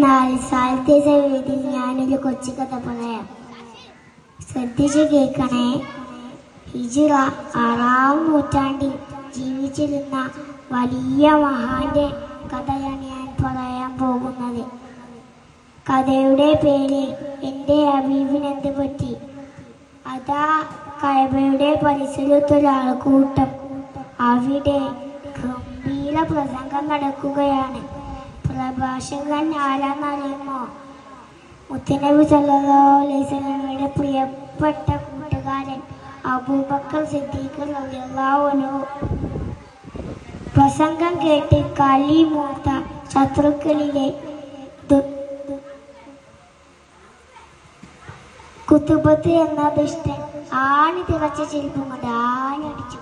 എന്നാൽ സാഹിത്യ വേദിയിൽ ഞാനൊരു കൊച്ചു കഥ പറയാം. ശ്രദ്ധിച്ചു കേൾക്കണേ. ഹിജ്റ 6-ാം നൂറ്റാണ്ടിൽ ജീവിച്ചിരുന്ന വലിയ മഹാന്റെ കഥയാണ് ഞാൻ പറയാൻ പോകുന്നത്. കഥയുടെ പേര് എൻ്റെ ഹബീബിനെന്ത് പറ്റി. അതാ കഅബയുടെ പരിസരത്തൊരാൾക്കൂട്ടം. അവിടെ ഗംഭീര പ്രസംഗം നടക്കുകയാണ്. പ്രഭാഷകൻ ആരാന്നറിയുമോ? മുത്തുനബി സല്ലല്ലാഹു അലൈഹി വസല്ലമയുടെ പ്രിയപ്പെട്ട കൂട്ടുകാരൻ അബൂബക്കർ സിദ്ദീഖ് റളിയല്ലാഹു അൻഹു. പ്രസംഗം കേട്ട് കലി മൂത്ത ശത്രുക്കളിലെ കുത്തുബത്ത് എന്ന ദുഷ്ടൻ ആണി തിറച്ച ചെരുപ്പും കൊണ്ട് ആഞ്ഞടിച്ചു.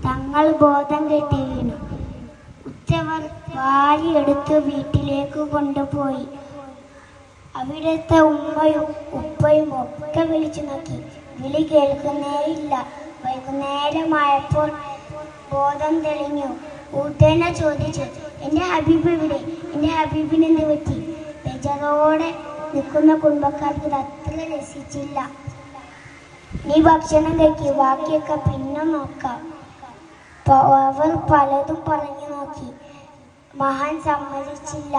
തങ്ങൾ ബോധം കെട്ടി വീണു. ഉറ്റവർ വാരിയെടുത്ത് വീട്ടിലേക്ക് കൊണ്ടുപോയി. അവിടുത്തെ ഉമ്മയും ഉപ്പയും ഒക്കെ വിളിച്ചു നോക്കി. വിളി കേൾക്കുന്നേയില്ല. വൈകുന്നേരമായപ്പോൾ ബോധം തെളിഞ്ഞു. ഊട്ടേനെ ചോദിച്ചു, എൻ്റെ ഹബീബ് എവിടെ? എൻ്റെ ഹബീബിനെന്ത് പറ്റി? ബേജാറോടെ നിൽക്കുന്ന കുടുംബക്കാർക്ക് അത്ര രസിച്ചില്ല. നീ ഭക്ഷണം കഴിക്കുക, ബാക്കിയൊക്കെ പിന്നെ നോക്കാം. അവർ പലതും പറഞ്ഞു നോക്കി. മഹാൻ സമ്മതിച്ചില്ല.